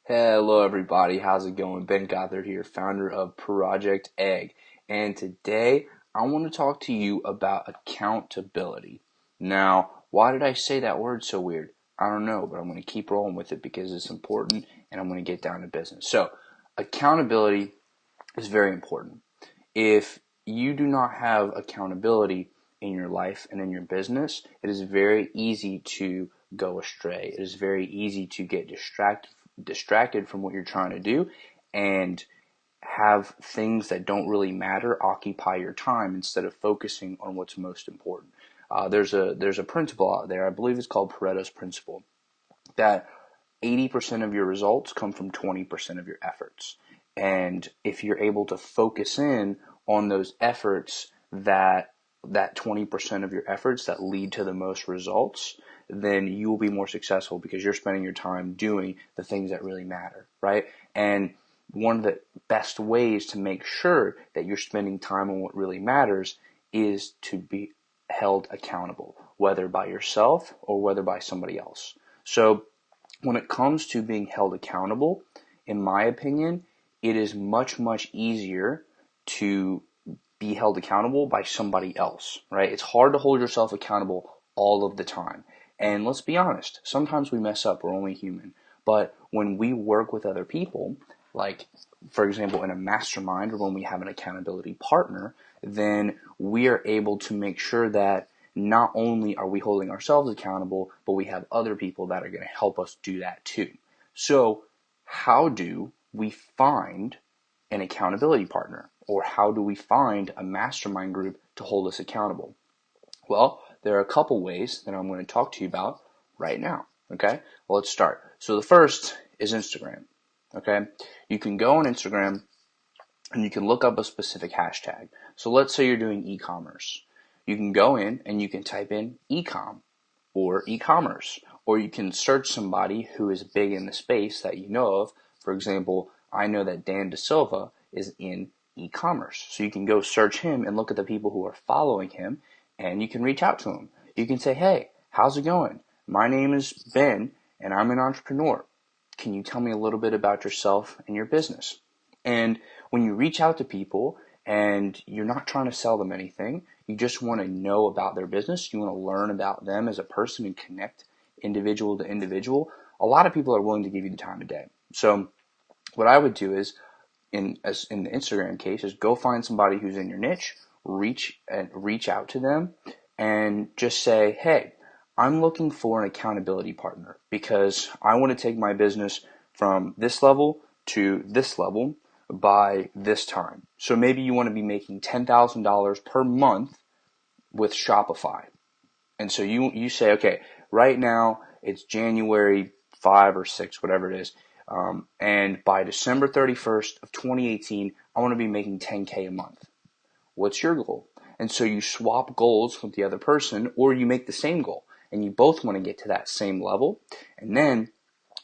Hello everybody, how's it going? Ben Gothard here, founder of Project Egg. And today I want to talk to you about accountability. Now, why did I say that word so weird? I don't know, but I'm going to keep rolling with it because it's important and I'm going to get down to business. So, accountability is very important. If you do not have accountability in your life and in your business, it is very easy to go astray. It is very easy to get distracted from what you're trying to do and have things that don't really matter occupy your time instead of focusing on what's most important. There's a principle out there, I believe it's called Pareto's principle, that 80% of your results come from 20% of your efforts. And if you're able to focus in on those efforts, that 20% of your efforts that lead to the most results, then you will be more successful because you're spending your time doing the things that really matter, right? And one of the best ways to make sure that you're spending time on what really matters is to be held accountable, whether by yourself or whether by somebody else. So when it comes to being held accountable, in my opinion, it is much, much easier to be held accountable by somebody else, right? It's hard to hold yourself accountable all of the time. And let's be honest, sometimes we mess up, we're only human. But when we work with other people, like for example in a mastermind or when we have an accountability partner, then we are able to make sure that not only are we holding ourselves accountable, but we have other people that are going to help us do that too. So how do we find an accountability partner? Or how do we find a mastermind group to hold us accountable? Well, there are a couple ways that I'm going to talk to you about right now. Okay, well, let's start. So the first is Instagram. Okay, you can go on Instagram and you can look up a specific hashtag. So let's say you're doing e-commerce. You can go in and you can type in e-com or e-commerce, or you can search somebody who is big in the space that you know of. For example, I know that Dan DeSilva is in e-commerce. So you can go search him and look at the people who are following him, and you can reach out to him. You can say, hey, how's it going? My name is Ben, and I'm an entrepreneur. Can you tell me a little bit about yourself and your business? And when you reach out to people and you're not trying to sell them anything, you just want to know about their business, you want to learn about them as a person and connect individual to individual, a lot of people are willing to give you the time of day. So what I would do is, in the Instagram case, is go find somebody who's in your niche, reach out to them, and just say, hey, I'm looking for an accountability partner because I want to take my business from this level to this level by this time. So maybe you want to be making $10,000 per month with Shopify. And so you say, okay, right now it's January 5 or 6, whatever it is. And by December 31st of 2018, I want to be making 10K a month. What's your goal? And so you swap goals with the other person, or you make the same goal and you both want to get to that same level, and then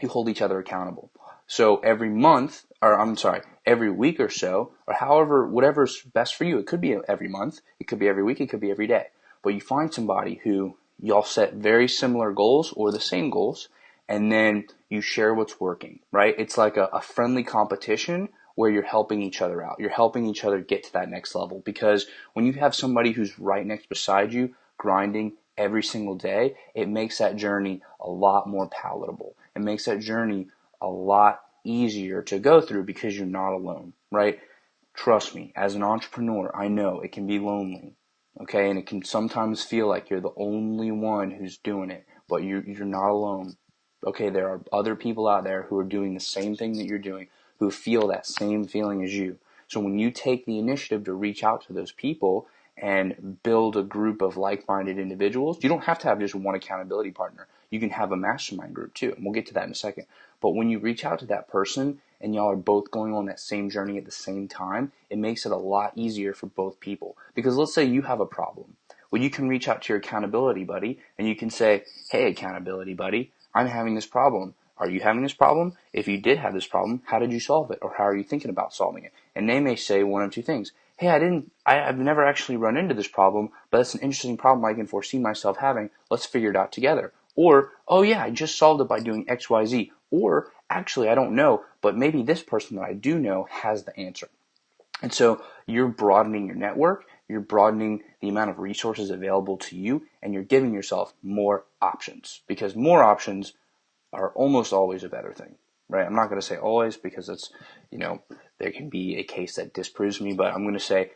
you hold each other accountable. So every week or so, or however, whatever's best for you. It could be every month, it could be every week, it could be every day. But you find somebody who y'all set very similar goals or the same goals, and then you share what's working, right? It's like a friendly competition where you're helping each other out. You're helping each other get to that next level, because when you have somebody who's right next beside you, grinding every single day, it makes that journey a lot more palatable. It makes that journey a lot easier to go through because you're not alone, right? Trust me, as an entrepreneur, I know it can be lonely, okay? And it can sometimes feel like you're the only one who's doing it, but you're not alone. Okay, there are other people out there who are doing the same thing that you're doing, who feel that same feeling as you. So when you take the initiative to reach out to those people and build a group of like-minded individuals, you don't have to have just one accountability partner. You can have a mastermind group too, and we'll get to that in a second. But when you reach out to that person and y'all are both going on that same journey at the same time, it makes it a lot easier for both people. Because let's say you have a problem. Well, you can reach out to your accountability buddy and you can say, hey, accountability buddy, I'm having this problem. Are you having this problem? If you did have this problem, how did you solve it? Or how are you thinking about solving it? And they may say one of two things. Hey, I've never actually run into this problem, but it's an interesting problem I can foresee myself having. Let's figure it out together. Or, oh yeah, I just solved it by doing X, Y, Z. Or actually, I don't know, but maybe this person that I do know has the answer. And so you're broadening your network, you're broadening the amount of resources available to you, and you're giving yourself more options, because more options are almost always a better thing, right? I'm not going to say always, because it's, there can be a case that disproves me, but I'm going to say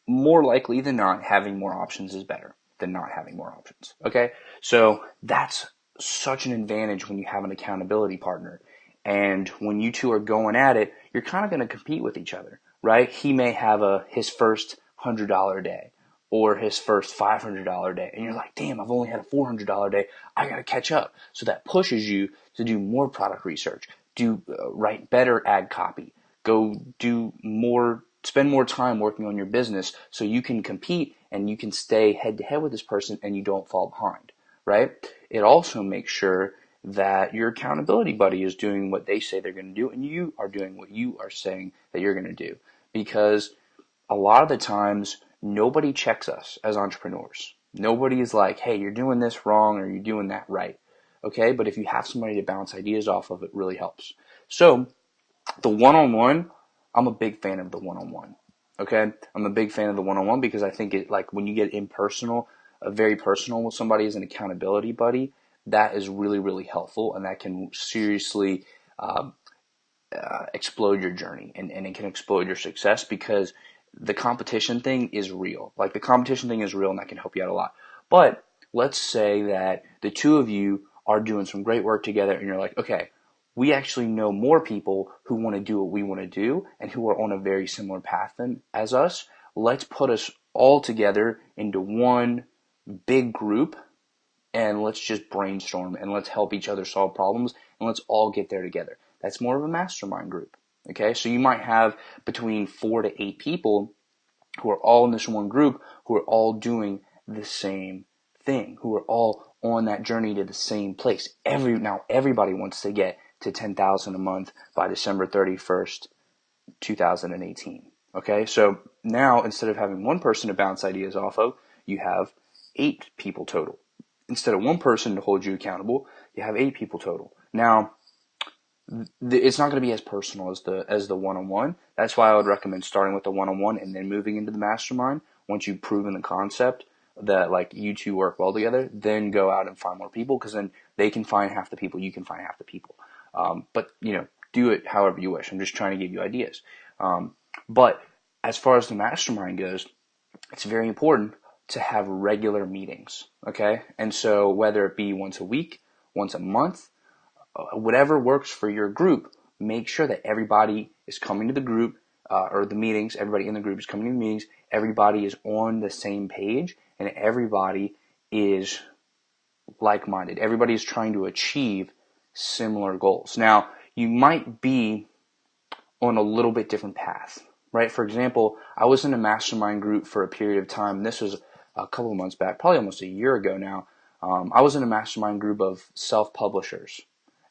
more likely than not, having more options is better than not having more options. Okay? So that's such an advantage when you have an accountability partner. And when you two are going at it, you're kind of going to compete with each other, right? He may have his first $100 day or his first $500 day. And you're like, damn, I've only had a $400 day. I got to catch up. So that pushes you to do more product research, write better ad copy, go spend more time working on your business so you can compete and you can stay head to head with this person and you don't fall behind, right? It also makes sure that your accountability buddy is doing what they say they're going to do and you are doing what you are saying that you're going to do. Because a lot of the times, nobody checks us as entrepreneurs. Nobody is like, hey, you're doing this wrong or you're doing that right. Okay, but if you have somebody to bounce ideas off of, it really helps. So the one-on-one, I'm a big fan of the one-on-one. Okay, I'm a big fan of the one-on-one because I think it, like, when you get impersonal, very personal with somebody as an accountability buddy, that is really, really helpful, and that can seriously explode your journey, and it can explode your success, because the competition thing is real. Like, the competition thing is real, and that can help you out a lot. But let's say that the two of you are doing some great work together, and you're like, okay, we actually know more people who want to do what we want to do and who are on a very similar path as us. Let's put us all together into one big group, and let's just brainstorm and let's help each other solve problems, and let's all get there together. That's more of a mastermind group. Okay, so you might have between 4 to 8 people who are all in this one group, who are all doing the same thing, who are all on that journey to the same place. Now everybody wants to get to 10,000 a month by December 31st, 2018. Okay, so now instead of having one person to bounce ideas off of, you have 8 people total. Instead of one person to hold you accountable, you have 8 people total. Now, it's not going to be as personal as the one-on-one. That's why I would recommend starting with the one-on-one and then moving into the mastermind. Once you've proven the concept that, like, you two work well together, then go out and find more people, because then they can find half the people, you can find half the people. But do it however you wish. I'm just trying to give you ideas. But as far as the mastermind goes, it's very important to have regular meetings. Okay, and so whether it be once a week, once a month, whatever works for your group, make sure that everybody is coming to the group or the meetings. Everybody in the group is coming to the meetings. Everybody is on the same page, and everybody is like-minded. Everybody is trying to achieve similar goals. Now, you might be on a little bit different path, right? For example, I was in a mastermind group for a period of time. This was a couple of months back, probably almost a year ago now. I was in a mastermind group of self-publishers.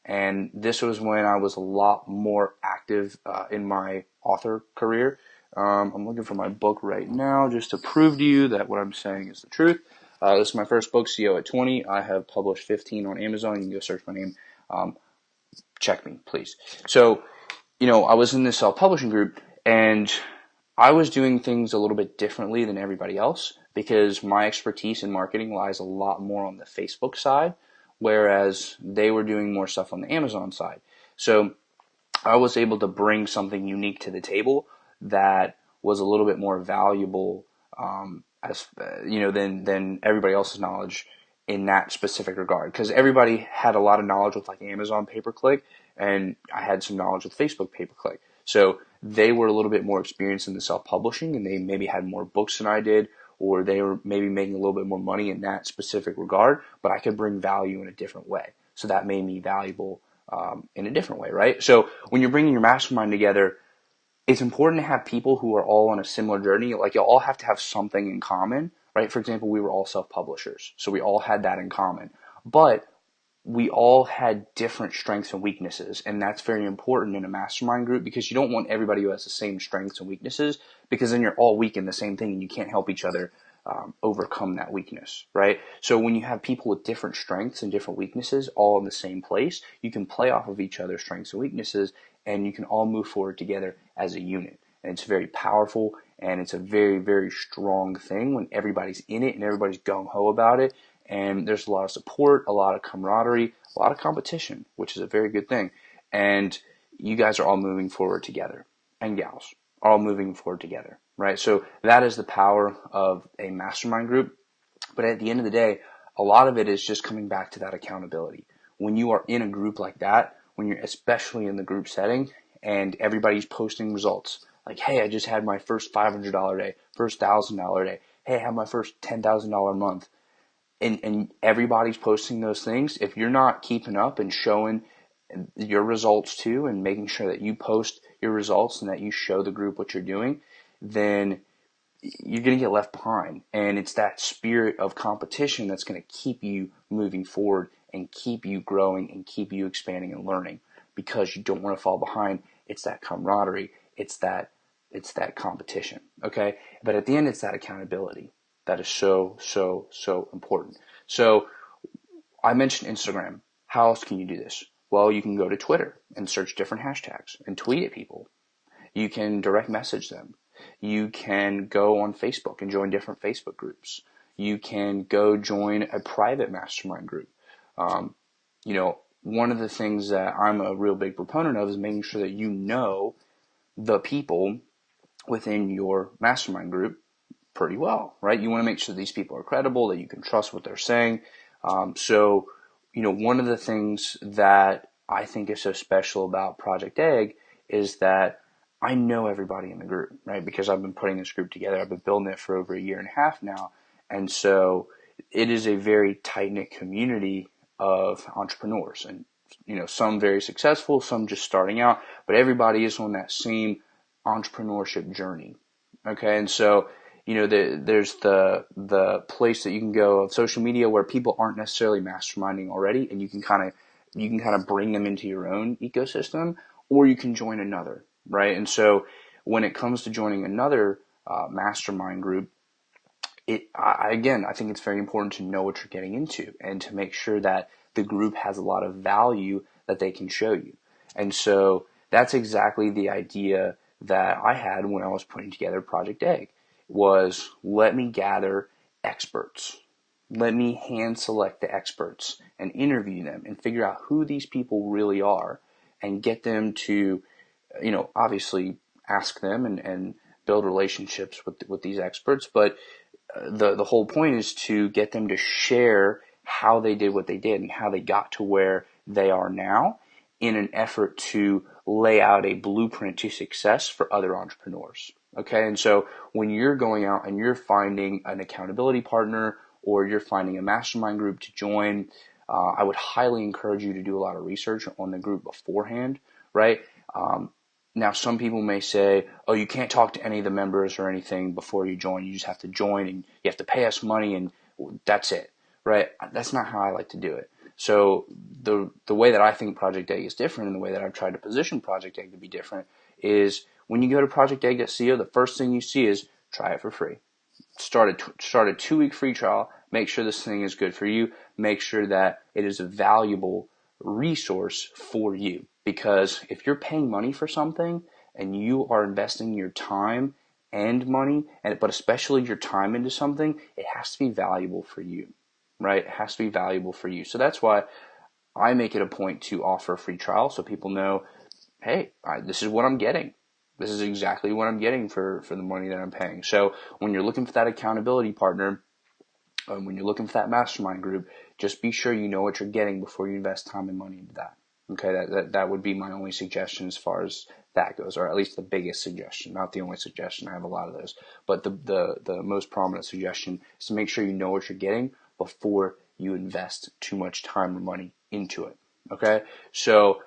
And this was when I was a lot more active in my author career. I'm looking for my book right now just to prove to you that what I'm saying is the truth. This is my first book, CEO at 20. I have published 15 on Amazon. You can go search my name. Check me, please. So, I was in this self-publishing group, and I was doing things a little bit differently than everybody else, because my expertise in marketing lies a lot more on the Facebook side, whereas they were doing more stuff on the Amazon side. So I was able to bring something unique to the table that was a little bit more valuable than everybody else's knowledge in that specific regard. Because everybody had a lot of knowledge with, like, Amazon pay-per-click, and I had some knowledge with Facebook pay-per-click. So they were a little bit more experienced in the self-publishing, and they maybe had more books than I did, or they were maybe making a little bit more money in that specific regard, but I could bring value in a different way. So that made me valuable in a different way, right? So when you're bringing your mastermind together, it's important to have people who are all on a similar journey. Like, you all have to have something in common, right? For example, we were all self-publishers, so we all had that in common. But we all had different strengths and weaknesses, and that's very important in a mastermind group, because you don't want everybody who has the same strengths and weaknesses, because then you're all weak in the same thing and you can't help each other overcome that weakness, right? So when you have people with different strengths and different weaknesses all in the same place, you can play off of each other's strengths and weaknesses, and you can all move forward together as a unit. And it's very powerful, and it's a very, very strong thing when everybody's in it and everybody's gung-ho about it. And there's a lot of support, a lot of camaraderie, a lot of competition, which is a very good thing. And you guys are all moving forward together, and gals are all moving forward together, right? So that is the power of a mastermind group. But at the end of the day, a lot of it is just coming back to that accountability. When you are in a group like that, when you're especially in the group setting and everybody's posting results, like, hey, I just had my first $500 day, first $1,000 day. Hey, I had my first $10,000 month. And everybody's posting those things. If you're not keeping up and showing your results too, and making sure that you post your results and that you show the group what you're doing, then you're going to get left behind. And it's that spirit of competition that's going to keep you moving forward and keep you growing and keep you expanding and learning, because you don't want to fall behind. It's that camaraderie. It's that competition. Okay. But at the end, it's that accountability that is so, so, so important. So I mentioned Instagram. How else can you do this? Well, you can go to Twitter and search different hashtags and tweet at people. You can direct message them. You can go on Facebook and join different Facebook groups. You can go join a private mastermind group. One of the things that I'm a real big proponent of is making sure that you know the people within your mastermind group pretty well, right? You want to make sure these people are credible, that you can trust what they're saying. One of the things that I think is so special about Project Egg is that I know everybody in the group, right? Because I've been putting this group together. I've been building it for over 1.5 years now. And so it is a very tight-knit community of entrepreneurs, and, some very successful, some just starting out, but everybody is on that same entrepreneurship journey. Okay. And so, there's the place that you can go of social media where people aren't necessarily masterminding already, and you can kind of bring them into your own ecosystem, or you can join another, right? And so when it comes to joining another mastermind group, I think it's very important to know what you're getting into and to make sure that the group has a lot of value that they can show you. And so that's exactly the idea that I had when I was putting together Project Egg, was let me gather experts. Let me hand select the experts and interview them and figure out who these people really are, and get them to, obviously ask them and build relationships with these experts. But the whole point is to get them to share how they did what they did and how they got to where they are now, in an effort to lay out a blueprint to success for other entrepreneurs. Okay. And so when you're going out and you're finding an accountability partner, or you're finding a mastermind group to join, I would highly encourage you to do a lot of research on the group beforehand, right? Now, some people may say, oh, you can't talk to any of the members or anything before you join. You just have to join, and you have to pay us money, and that's it, right? That's not how I like to do it. So the way that I think Project Egg is different, and the way that I've tried to position Project Egg to be different, is when you go to projectegg.co, the first thing you see is try it for free. Start a 2-week free trial. Make sure this thing is good for you. Make sure that it is a valuable resource for you. Because if you're paying money for something and you are investing your time and money, but especially your time into something, it has to be valuable for you, right? It has to be valuable for you. So that's why I make it a point to offer a free trial, so people know, hey, this is what I'm getting. This is exactly what I'm getting for the money that I'm paying. So when you're looking for that accountability partner, when you're looking for that mastermind group, just be sure you know what you're getting before you invest time and money into that. Okay, that would be my only suggestion as far as that goes, or at least the biggest suggestion, not the only suggestion. I have a lot of those, but the most prominent suggestion is to make sure you know what you're getting before you invest too much time or money into it. Okay, so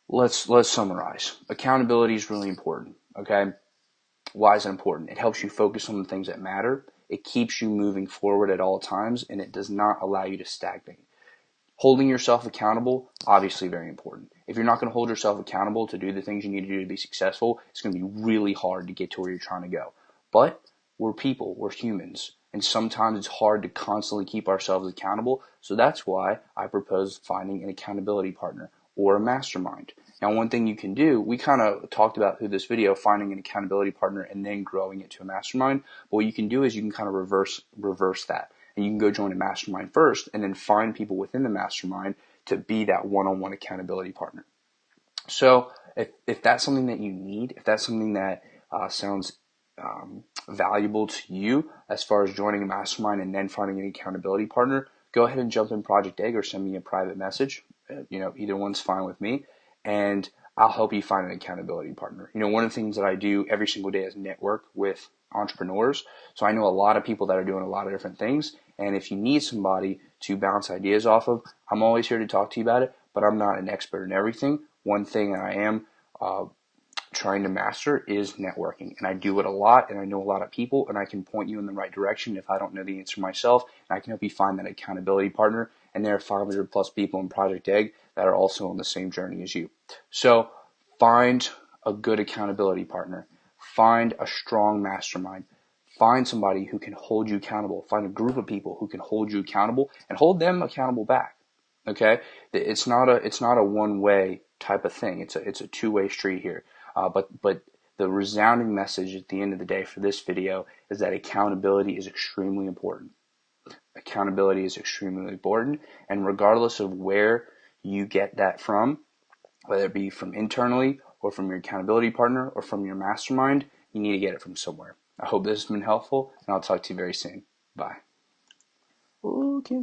let's summarize. Accountability is really important. Okay, why is it important? It helps you focus on the things that matter. It keeps you moving forward at all times, and it does not allow you to stagnate. Holding yourself accountable, obviously very important. If you're not going to hold yourself accountable to do the things you need to do to be successful, it's going to be really hard to get to where you're trying to go. But we're people, we're humans. And sometimes it's hard to constantly keep ourselves accountable. So that's why I propose finding an accountability partner or a mastermind. Now, one thing you can do, we kind of talked about through this video, finding an accountability partner and then growing it to a mastermind. But what you can do is you can kind of reverse that. And you can go join a mastermind first and then find people within the mastermind to be that one-on-one accountability partner. So if that's something that you need, if that's something that sounds valuable to you as far as joining a mastermind and then finding an accountability partner, go ahead and jump in Project Egg or send me a private message. Either one's fine with me, and I'll help you find an accountability partner. One of the things that I do every single day is network with entrepreneurs. So I know a lot of people that are doing a lot of different things. And if you need somebody to bounce ideas off of, I'm always here to talk to you about it, but I'm not an expert in everything. One thing I am trying to master is networking, and I do it a lot, and I know a lot of people, and I can point you in the right direction if I don't know the answer myself, and I can help you find that accountability partner. And there are 500 plus people in Project Egg that are also on the same journey as you. So find a good accountability partner, find a strong mastermind, find somebody who can hold you accountable, find a group of people who can hold you accountable and hold them accountable back. Okay, it's not a one-way type of thing. It's a two-way street here. But the resounding message at the end of the day for this video is that accountability is extremely important. Accountability is extremely important, and regardless of where you get that from, whether it be from internally or from your accountability partner or from your mastermind, you need to get it from somewhere. I hope this has been helpful, and I'll talk to you very soon. Bye. Okay.